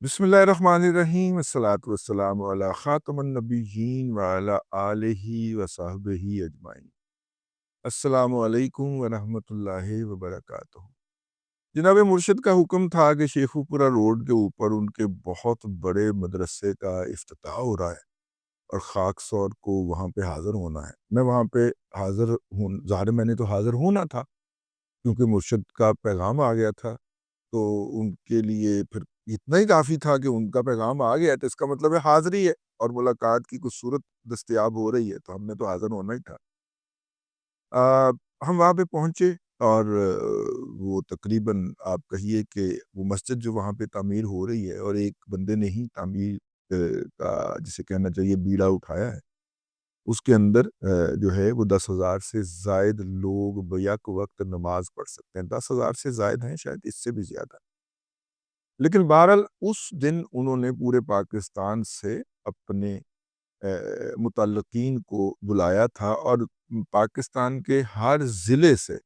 بسم اللہ الرحمن الرحیم الصلاۃ والسلام علی خاتم النبیین وعلی آلہ وصحبہ اجمعین۔ السلام علیکم ورحمۃ اللہ وبرکاتہ۔ جناب مرشد کا حکم تھا کہ شیخو پورہ روڈ کے اوپر ان کے بہت بڑے مدرسے کا افتتاح ہو رہا ہے اور خاک سور کو وہاں پہ حاضر ہونا ہے۔ میں وہاں پہ حاضر ہوں، ظاہر میں نے تو حاضر ہونا تھا کیونکہ مرشد کا پیغام آ گیا تھا، تو ان کے لیے پھر اتنا ہی کافی تھا کہ ان کا پیغام آ گیا، تو اس کا مطلب ہے حاضری ہے اور ملاقات کی کچھ صورت دستیاب ہو رہی ہے، تو ہم نے تو حاضر ہونا ہی تھا۔ ہم وہاں پہ پہنچے اور وہ تقریباً آپ کہیے کہ وہ مسجد جو وہاں پہ تعمیر ہو رہی ہے، اور ایک بندے نے ہی تعمیر کا جسے کہنا چاہیے بیڑا اٹھایا ہے، اس کے اندر جو ہے وہ 10,000 سے زائد لوگ بیک وقت نماز پڑھ سکتے ہیں۔ 10,000 سے زائد ہیں، شاید اس سے بھی زیادہ۔ لیکن بہرحال اس دن انہوں نے پورے پاکستان سے اپنے متعلقین کو بلایا تھا، اور پاکستان کے ہر ضلع سے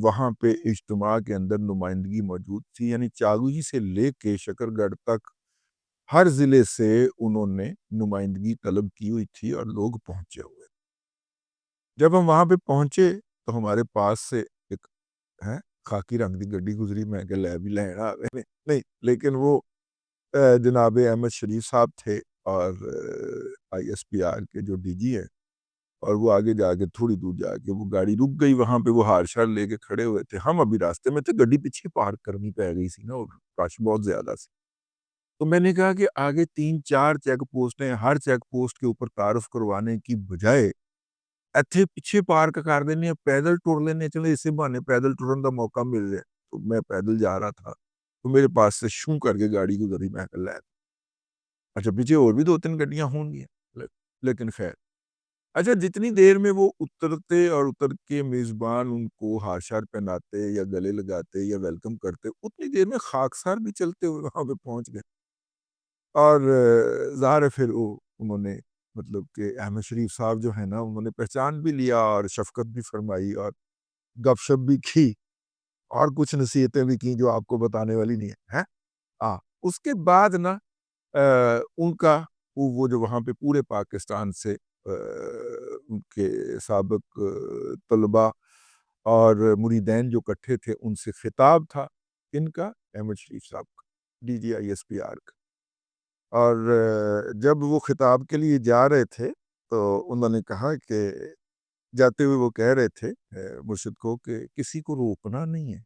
وہاں پہ اجتماع کے اندر نمائندگی موجود تھی، یعنی چاگوئی سے لے کے شکر گڑھ تک ہر ضلع سے انہوں نے نمائندگی طلب کی ہوئی تھی اور لوگ پہنچے ہوئے۔ جب ہم وہاں پہ پہنچے تو ہمارے پاس سے ایک خاکی رنگ دی گڈی گزری، میں کہ لے بھی لینا نہیں، لیکن وہ جناب احمد شریف صاحب تھے اور آئی ایس پی آر کے جو ڈی جی ہیں، اور وہ آگے جا کے تھوڑی دور جا کے وہ گاڑی رک گئی، وہاں پہ وہ ہار شار لے کے کھڑے ہوئے تھے۔ ہم ابھی راستے میں تھے، گڈی پیچھے پارک کرنی پہ گئی سی نا، اور رش بہت زیادہ سی۔ تو میں نے کہا کہ آگے 3-4 چیک پوسٹ ہیں، ہر چیک پوسٹ کے اوپر تعارف کروانے کی بجائے ایتھے پیچھے پارک کر دینے، پیدل ٹر لینے، چلے اسی بہانے پیدل ٹرن کا موقع مل جائے۔ تو میں پیدل جا رہا تھا تو میرے پاس سے شوں کر کے گاڑی گزری، میں کہ لے اچھا پیچھے اور بھی 2-3 گڈیاں ہوں گی، لیکن خیر اچھا جتنی دیر میں وہ اترتے اور اتر کے میزبان ان کو ہار شار پہناتے یا گلے لگاتے یا ویلکم کرتے، اتنی دیر میں خاکسار بھی چلتے ہوئے وہاں پہ پہنچ گئے۔ اور ظاہر ہے پھر انہوں نے مطلب کہ احمد شریف صاحب جو ہے نا، انہوں نے پہچان بھی لیا اور شفقت بھی فرمائی اور گپ شپ بھی کی اور کچھ نصیحتیں بھی کی جو آپ کو بتانے والی نہیں ہے۔ اس کے بعد نا ان کا وہ جو وہاں پہ پورے پاکستان سے ان کے سابق طلباء اور مریدین جو کٹھے تھے، ان سے خطاب تھا، ان کا احمد شریف صاحب کا، D G I S P R کا۔ اور جب وہ خطاب کے لیے جا رہے تھے تو انہوں نے کہا کہ جاتے ہوئے وہ کہہ رہے تھے مرشد کو کہ کسی کو روکنا نہیں ہے،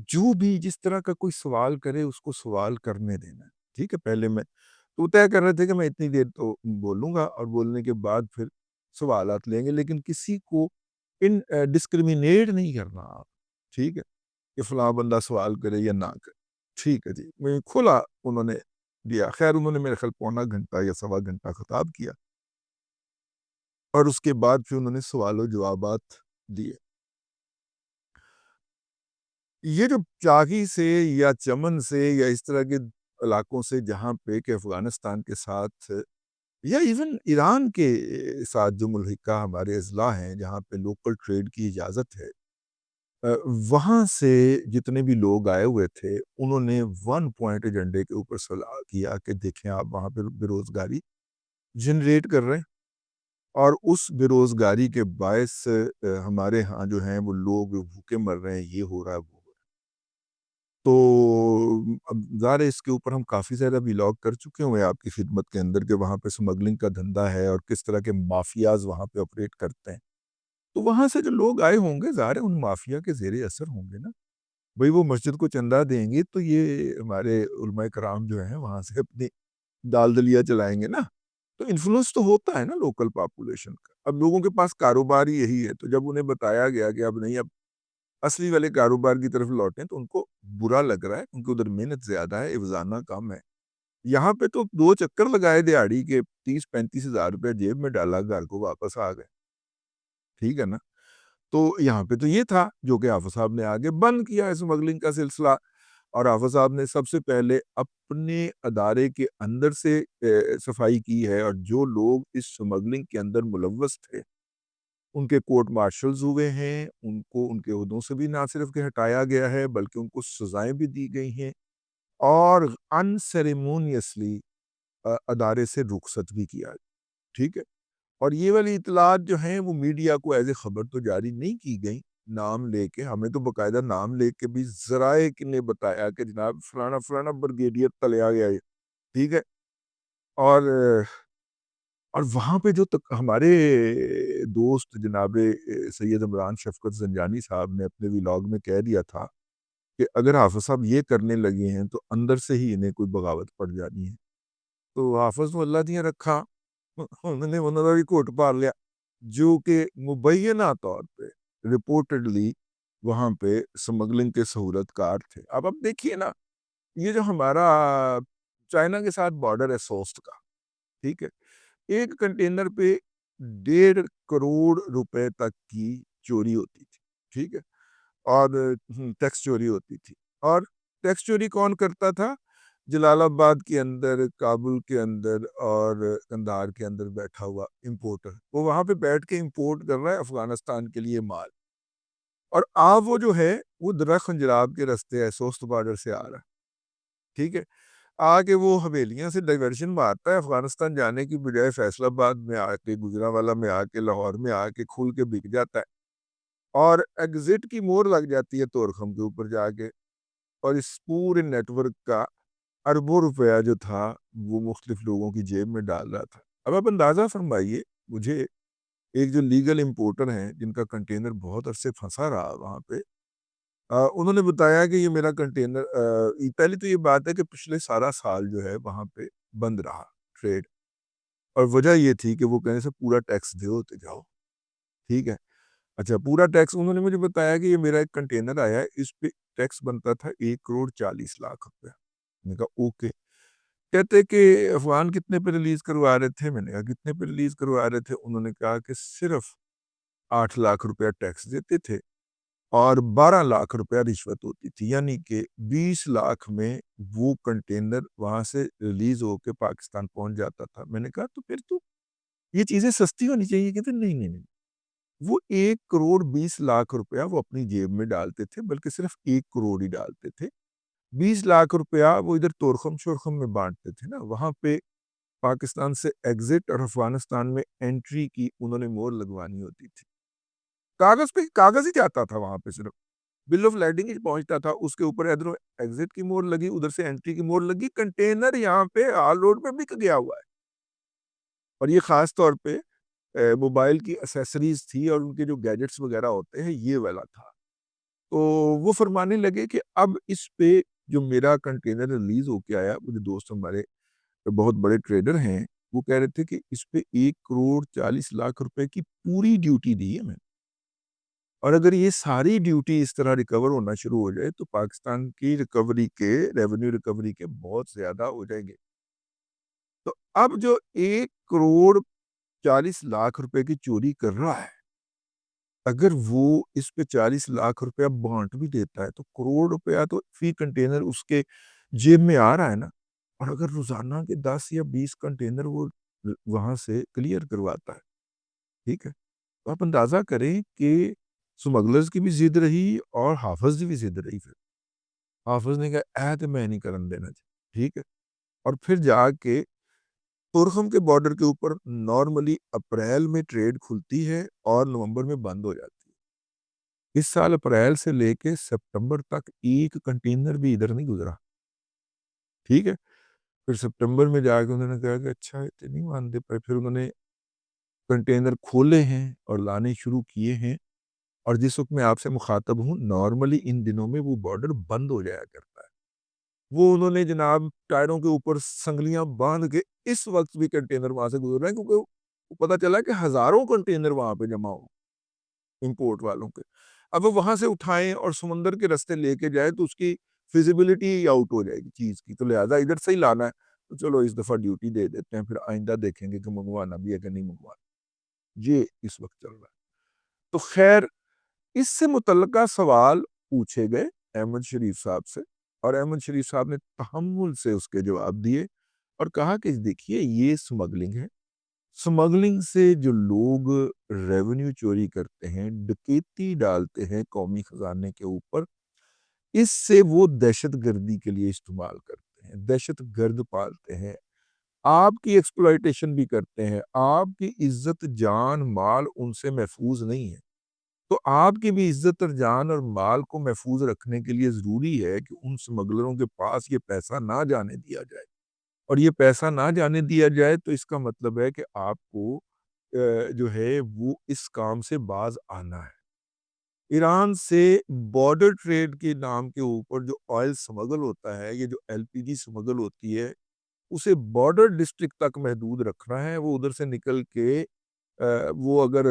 جو بھی جس طرح کا کوئی سوال کرے اس کو سوال کرنے دینا ہے، ٹھیک ہے۔ پہلے میں تو طے کر رہے تھے کہ میں اتنی دیر تو بولوں گا اور بولنے کے بعد پھر سوالات لیں گے، لیکن کسی کو ڈسکریمنیٹ نہیں کرنا آپ، ٹھیک ہے، کہ فلاں بندہ سوال کرے یا نہ کرے، ٹھیک ہے جی۔ میں کھلا انہوں نے دیا، خیر انہوں نے میرے خیال پونا گھنٹہ یا سوا گھنٹہ خطاب کیا، اور اس کے بعد پھر انہوں نے سوال و جوابات دیے۔ یہ جو چاگی سے یا چمن سے یا اس طرح کے علاقوں سے جہاں پہ کہ افغانستان کے ساتھ یا ایون ایران کے ساتھ جو ملحقہ ہمارے اضلاع ہیں جہاں پہ لوکل ٹریڈ کی اجازت ہے، وہاں سے جتنے بھی لوگ آئے ہوئے تھے انہوں نے 1 پوائنٹ ایجنڈے کے اوپر سوال کیا کہ دیکھیں آپ وہاں پہ بے روزگاری جنریٹ کر رہے ہیں، اور اس بے روزگاری کے باعث ہمارے ہاں جو ہیں وہ لوگ بھوکے مر رہے ہیں، یہ ہو رہا ہے وہ ہو رہا ہے۔ تو اب ظاہر ہے اس کے اوپر ہم کافی زیادہ ویلاگ کر چکے ہوئے آپ کی خدمت کے اندر کہ وہاں پہ سمگلنگ کا دھندا ہے اور کس طرح کے مافیاز وہاں پہ آپریٹ کرتے ہیں۔ تو وہاں سے جو لوگ آئے ہوں گے ظاہر ہے ان مافیا کے زیر اثر ہوں گے نا، بھئی وہ مسجد کو چندہ دیں گے تو یہ ہمارے علماء کرام جو ہیں وہاں سے اپنی دال دلیا چلائیں گے نا، تو انفلوئنس تو ہوتا ہے نا لوکل پاپولیشن کا۔ اب لوگوں کے پاس کاروبار ہی یہی ہے، تو جب انہیں بتایا گیا کہ اب نہیں، اب اصلی والے کاروبار کی طرف لوٹیں، تو ان کو برا لگ رہا ہے کیونکہ ادھر محنت زیادہ ہے، افزانہ کم ہے۔ یہاں پہ تو 2 چکر لگائے دیہاڑی کے 30-35 ہزار روپے جیب میں ڈالا، گھر کو واپس آ گئے، ٹھیک ہے نا۔ تو یہاں پہ تو یہ تھا جو کہ حافظ صاحب نے آگے بند کیا ہے اسمگلنگ کا سلسلہ، اور حافظ صاحب نے سب سے پہلے اپنے ادارے کے اندر سے صفائی کی ہے، اور جو لوگ اس اسمگلنگ کے اندر ملوث تھے ان کے کورٹ مارشلز ہوئے ہیں، ان کو ان کے عہدوں سے بھی نہ صرف کہ ہٹایا گیا ہے بلکہ ان کو سزائیں بھی دی گئی ہیں، اور انسیریمونیسلی ادارے سے رخصت بھی کیا، ٹھیک ہے۔ اور یہ والی اطلاعات جو ہیں وہ میڈیا کو ایز اے خبر تو جاری نہیں کی گئیں، نام لے کے، ہمیں تو باقاعدہ نام لے کے بھی ذرائع نے بتایا کہ جناب فلانا فلانا بریگیڈیئر تلیا گیا ہے، ٹھیک ہے۔ اور اور وہاں پہ جو ہمارے دوست جناب سید عمران شفقت زنجانی صاحب نے اپنے ویلاگ میں کہہ دیا تھا کہ اگر حافظ صاحب یہ کرنے لگے ہیں تو اندر سے ہی انہیں کوئی بغاوت پڑ جانی ہے، تو حافظ کو اللہ دیا رکھا، انہوں نے بھی کوٹ پار لیا، جو کہ مبینہ طور پہ رپورٹڈلی وہاں پہ سمگلنگ کے سہولت کار تھے۔ اب دیکھیے نا، یہ جو ہمارا چائنا کے ساتھ بارڈر ہے سوسٹ کا، ٹھیک ہے، ایک کنٹینر پہ 1.5 کروڑ روپے تک کی چوری ہوتی تھی، ٹھیک ہے، اور ٹیکس چوری ہوتی تھی۔ اور ٹیکس چوری کون کرتا تھا؟ جلال آباد کے اندر، کابل کے اندر اور قندھار کے اندر بیٹھا ہوا امپورٹر، وہ وہاں پہ بیٹھ کے امپورٹ کر رہا ہے افغانستان کے لیے مال، اور وہ جو ہے وہ درخت خنجراب کے رستے ہے، سوست بارڈر سے آ رہا ہے، ٹھیک ہے، آگے وہ حویلیاں سے ڈائیورشن مارتا ہے افغانستان جانے کی بجائے فیصل آباد میں آ کے، گجرانوالہ میں آ کے، لاہور میں آ کے کھل کے بک جاتا ہے، اور ایگزٹ کی مور لگ جاتی ہے طورخم کے اوپر جا کے، اور اس پورے نیٹ ورک کا اربوں روپیہ جو تھا وہ مختلف لوگوں کی جیب میں ڈال رہا تھا۔ اب آپ اندازہ فرمائیے، مجھے ایک جو لیگل امپورٹر ہیں جن کا کنٹینر بہت عرصے پھنسا رہا وہاں پہ، انہوں نے بتایا کہ یہ میرا کنٹینر، پہلی تو یہ بات ہے کہ پچھلے سارا سال جو ہے وہاں پہ بند رہا ٹریڈ، اور وجہ یہ تھی کہ وہ کہنے سے پورا ٹیکس دے ہوتے جاؤ، ٹھیک ہے۔ اچھا، پورا ٹیکس انہوں نے مجھے بتایا کہ یہ میرا ایک کنٹینر آیا ہے، اس پہ ٹیکس بنتا تھا 1.40 کروڑ روپے۔ میں نے کہا اوکے، کہتے کہ افغان کتنے پہ ریلیز کروا رہے تھے؟ میں نے کہا کتنے پہ ریلیز کروا رہے تھے؟ انہوں نے کہا کہ صرف 8 لاکھ روپیہ ٹیکس دیتے تھے اور 12 لاکھ روپیہ رشوت ہوتی تھی، یعنی کہ 20 لاکھ میں وہ کنٹینر وہاں سے ریلیز ہو کے پاکستان پہنچ جاتا تھا۔ میں نے کہا تو پھر تو یہ چیزیں سستی ہونی چاہیے۔ کہتے نہیں نہیں نہیں، وہ 1.20 کروڑ روپیہ وہ اپنی جیب میں ڈالتے تھے، بلکہ صرف 1 کروڑ ہی ڈالتے تھے، 20 لاکھ روپیہ وہ ادھر تورخم شورخم میں بانٹتے تھے نا، وہاں پہ پاکستان سے ایگزٹ اور افغانستان میں انٹری کی انہوں نے مور لگوانی ہوتی تھی، کاغذ پہ کاغذ ہی جاتا تھا وہاں پہ، صرف بل آف لینڈنگ ہی پہنچتا تھا، اس کے اوپر ادھر ایگزٹ کی مور لگی، ادھر سے انٹری کی مور لگی، کنٹینر یہاں پہ آل روڈ پہ بک گیا ہوا ہے۔ اور یہ خاص طور پہ موبائل کی اسیسریز تھی اور ان کے جو گیجٹس وغیرہ ہوتے ہیں یہ والا تھا۔ تو وہ فرمانے لگے کہ اب اس پہ جو میرا کنٹینر ریلیز ہو کے آیا، مجھے دوست ہمارے بہت بڑے ٹریڈر ہیں، وہ کہہ رہے تھے کہ اس پہ 1.40 کروڑ روپے کی پوری ڈیوٹی دی ہے میں نے، اور اگر یہ ساری ڈیوٹی اس طرح ریکور ہونا شروع ہو جائے تو پاکستان کی ریکوری کے، ریونیو ریکوری کے بہت زیادہ ہو جائیں گے۔ تو اب جو 1.40 کروڑ روپے کی چوری کر رہا ہے، اگر وہ اس پہ 40 لاکھ روپیہ بانٹ بھی دیتا ہے تو کروڑ روپیہ تو فی کنٹینر اس کے جیب میں آ رہا ہے نا۔ اور اگر روزانہ کے 10 یا 20 کنٹینر وہ وہاں سے کلیئر کرواتا ہے، ٹھیک ہے، تو آپ اندازہ کریں کہ سمگلرز کی بھی ضد رہی اور حافظ کی بھی ضد رہی۔ پھر حافظ نے کہا اے تو میں نہیں کرن دینا چاہیے، ٹھیک ہے، اور پھر جا کے تورخم کے بارڈر کے اوپر نارملی اپریل میں ٹریڈ کھلتی ہے اور نومبر میں بند ہو جاتی ہے۔ اس سال اپریل سے لے کے سپٹمبر تک ایک کنٹینر بھی ادھر نہیں گزرا، ٹھیک ہے۔ پھر سپٹمبر میں جا کے انہوں نے کہا کہ اچھا نہیں مانتے پہ، پھر انہوں نے کنٹینر کھولے ہیں اور لانے شروع کیے ہیں، اور جس وقت میں آپ سے مخاطب ہوں نارملی ان دنوں میں وہ بارڈر بند ہو جایا کرتا ہے۔ وہ انہوں نے جناب ٹائروں کے اوپر سنگلیاں باندھ کے اس وقت بھی کنٹینر وہاں سے گزر رہے ہیں، کیونکہ پتہ چلا کہ ہزاروں کنٹینر وہاں پہ جمع ہو امپورٹ والوں کے۔ اب وہ وہاں سے اٹھائیں اور سمندر کے رستے لے کے جائیں تو اس کی فیزیبلٹی آؤٹ ہو جائے گی چیز کی، تو لہٰذا ادھر سے ہی لانا ہے، تو چلو اس دفعہ ڈیوٹی دے دیتے ہیں، پھر آئندہ دیکھیں گے کہ منگوانا بھی ہے کہ نہیں منگوانا۔ یہ اس وقت چل رہا ہے۔ تو خیر، اس سے متعلقہ سوال پوچھے گئے احمد شریف صاحب سے، اور احمد شریف صاحب نے تحمل سے اس کے جواب دیے اور کہا کہ دیکھیے یہ سمگلنگ ہے، سمگلنگ سے جو لوگ ریونیو چوری کرتے ہیں، ڈکیتی ڈالتے ہیں قومی خزانے کے اوپر، اس سے وہ دہشت گردی کے لیے استعمال کرتے ہیں، دہشت گرد پالتے ہیں، آپ کی ایکسپلائٹیشن بھی کرتے ہیں، آپ کی عزت جان مال ان سے محفوظ نہیں ہے۔ تو آپ کی بھی عزت اور جان اور مال کو محفوظ رکھنے کے لیے ضروری ہے کہ ان سمگلروں کے پاس یہ پیسہ نہ جانے دیا جائے، اور یہ پیسہ نہ جانے دیا جائے تو اس کا مطلب ہے کہ آپ کو جو ہے وہ اس کام سے باز آنا ہے۔ ایران سے بارڈر ٹریڈ کے نام کے اوپر جو آئل سمگل ہوتا ہے، یہ جو ایل پی جی سمگل ہوتی ہے، اسے بارڈر ڈسٹرکٹ تک محدود رکھنا ہے۔ وہ ادھر سے نکل کے وہ اگر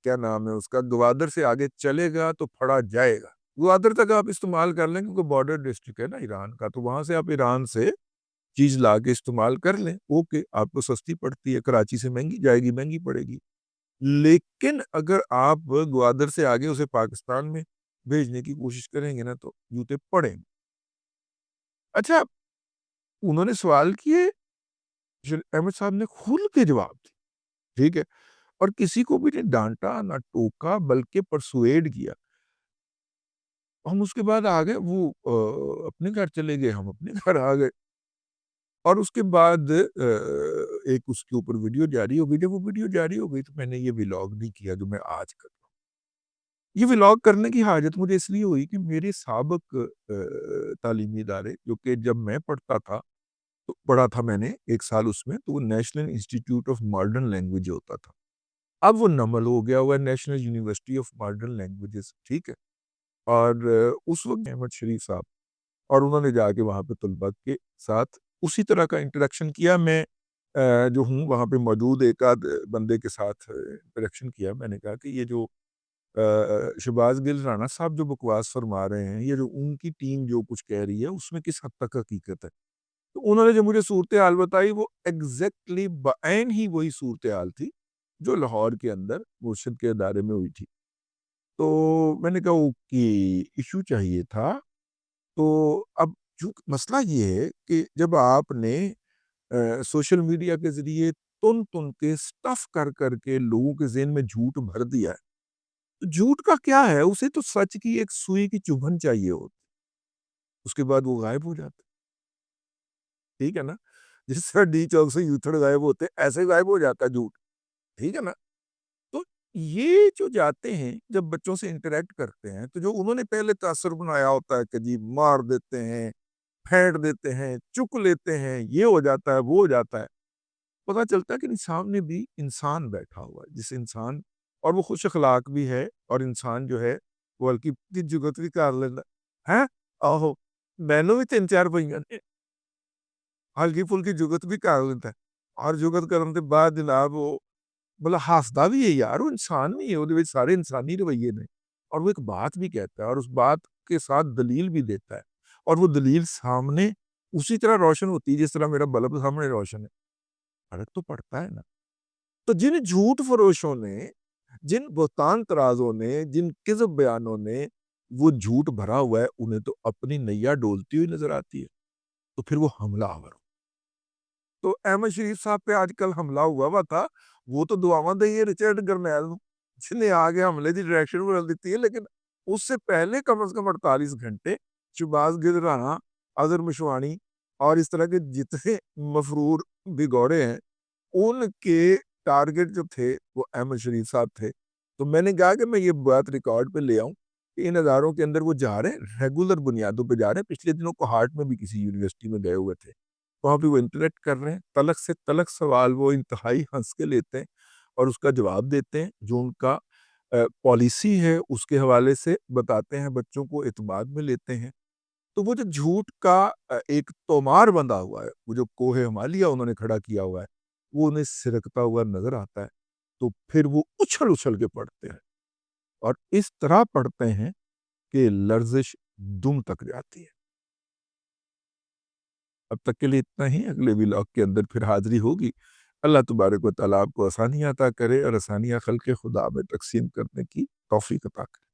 کیا نام ہے اس کا گوادر سے آگے چلے گا تو پھڑا جائے گا۔ گوادر تک آپ استعمال کر لیں کیونکہ بارڈر ڈسٹرکٹ ہے نا ایران کا، تو وہاں سے آپ ایران سے چیز لا کے استعمال کر لیں، اوکے، آپ کو سستی پڑتی ہے، کراچی سے مہنگی جائے گی، مہنگی پڑے گی۔ لیکن اگر آپ گوادر سے آگے اسے پاکستان میں بھیجنے کی کوشش کریں گے نا تو جوتے پڑیں گے۔ اچھا، انہوں نے سوال کیے، احمد صاحب نے کھل کے جواب دی، ٹھیک ہے، اور کسی کو بھی نہیں ڈانٹا نہ ٹوکا بلکہ پرسویڈ کیا۔ ہم اس کے بعد آگے وہ اپنے گھر چلے گئے، ہم اپنے گھر آ گئے، اور اس کے بعد ایک اس کے اوپر ویڈیو جاری ہو گئی۔ جب وہ ویڈیو جاری ہو گئی تو میں نے یہ ولاگ نہیں کیا جو میں آج کر رہا ہوں۔ یہ ولاگ کرنے کی حاجت مجھے اس لیے ہوئی کہ میرے سابق تعلیمی ادارے جو کہ جب میں پڑھتا تھا تو پڑھا تھا میں نے 1 سال اس میں، تو وہ national institute of modern language ہوتا تھا۔ اب وہ نمل ہو گیا ہوا ہے national university of modern languages, ٹھیک ہے، اور اس وقت احمد شریف صاحب، اور انہوں نے جا کے وہاں پہ طلباء کے ساتھ اسی طرح کا انٹریکشن کیا۔ میں جو ہوں وہاں پہ موجود ایک آدھ بندے کے ساتھ انٹریکشن کیا۔ میں نے کہا کہ یہ جو شہباز گل رانا صاحب جو بکواس فرما رہے ہیں، یہ جو ان کی ٹیم جو کچھ کہہ رہی ہے اس میں کس حد تک حقیقت ہے؟ تو انہوں نے جو مجھے صورتحال بتائی وہ ایگزیکٹلی بعین ہی وہی صورتحال تھی جو لاہور کے اندر مرشد کے ادارے میں ہوئی تھی۔ تو میں نے کہا اوکے، ایشو چاہیے تھا۔ تو اب جو مسئلہ یہ ہے کہ جب آپ نے سوشل میڈیا کے ذریعے تن کے سٹف کر کر کے لوگوں کے ذہن میں جھوٹ بھر دیا ہے، تو جھوٹ کا کیا ہے؟ اسے تو سچ کی ایک سوئی کی چبھن چاہیے ہوتی، اس کے بعد وہ غائب ہو جاتا، ٹھیک ہے نا؟ جس طرح ڈی چوک سے یوتھڑ غائب ہوتے ایسے غائب ہو جاتا ہے جھوٹ، ٹھیک ہے نا؟ تو یہ جو جاتے ہیں جب بچوں سے انٹریکٹ کرتے ہیں تو جو انہوں نے پہلے تاثر بنایا ہوتا ہے کہ جی مار دیتے ہیں، پھینٹ دیتے ہیں، چک لیتے ہیں، یہ ہو جاتا ہے، وہ ہو جاتا ہے، پتہ چلتا ہے کہ سامنے بھی انسان بیٹھا ہوا ہے، جس انسان، اور وہ خوش اخلاق بھی ہے، اور انسان جو ہے وہ ہلکی پھلکی جگت بھی کر لینا ہے، آہو مینوں بھی 3-4 پئیاں نے، ہلکی پھلکی جگت بھی کر لیتا ہے، اور جگت کرن کے بعد جناب وہ مطلب ہسدا بھی ہے یار، وہ انسان نہیں ہے، وہ سارے انسانی رویے نے، اور وہ ایک بات بھی کہتا ہے اور اس بات کے ساتھ دلیل بھی دیتا ہے، اور وہ دلیل سامنے اسی طرح روشن ہوتی ہے جس طرح میرا بلب سامنے روشن ہے۔ فرق تو پڑتا ہے نا۔ تو جن جھوٹ فروشوں نے، جن بہتان ترازوں نے، جن کذب بیانوں نے وہ جھوٹ بھرا ہوا ہے، انہیں تو اپنی نیا ڈولتی ہوئی نظر آتی ہے، تو پھر وہ حملہ آور ہو۔ تو احمد شریف صاحب پہ آج کل حملہ ہوا ہوا تھا، وہ تو دعاواں دئیے رچرڈ گرنیل نو، جس نے آگے حملے دی ڈائریکشن بدل دیتی ہے، لیکن اس سے پہلے کم از کم 48 گھنٹے شہباز گل رانا، اظہر مشوانی اور اس طرح کے جتنے مفرور بھگوڑے ہیں، ان کے ٹارگٹ جو تھے وہ احمد شریف صاحب تھے۔ تو میں نے کہا کہ میں یہ بات ریکارڈ پہ لے آؤں کہ ان اداروں کے اندر وہ جا رہے ہیں، ریگولر بنیادوں پہ جا رہے ہیں۔ پچھلے دنوں کوہاٹ میں بھی کسی یونیورسٹی میں گئے ہوئے تھے، وہاں پہ وہ انٹریکٹ کر رہے ہیں، تلخ سے تلخ سوال وہ انتہائی ہنس کے لیتے ہیں اور اس کا جواب دیتے ہیں، جو ان کا پالیسی ہے اس کے حوالے سے بتاتے ہیں، بچوں کو اعتماد میں لیتے ہیں۔ تو وہ جو جھوٹ کا ایک تومار بندھا ہوا ہے، وہ جو کوہ ہمالیہ انہوں نے کھڑا کیا ہوا ہے، وہ انہیں سرکتا ہوا نظر آتا ہے، تو پھر وہ اچھل اچھل کے پڑھتے ہیں، اور اس طرح پڑھتے ہیں کہ لرزش دم تک جاتی ہے۔ اب تک کے لیے اتنا ہی، اگلے ولاگ کے اندر پھر حاضری ہوگی۔ اللہ تبارک و تعالیٰ آپ کو آسانیاں عطا کرے اور آسانیاں خلق خدا میں تقسیم کرنے کی توفیق عطا کرے۔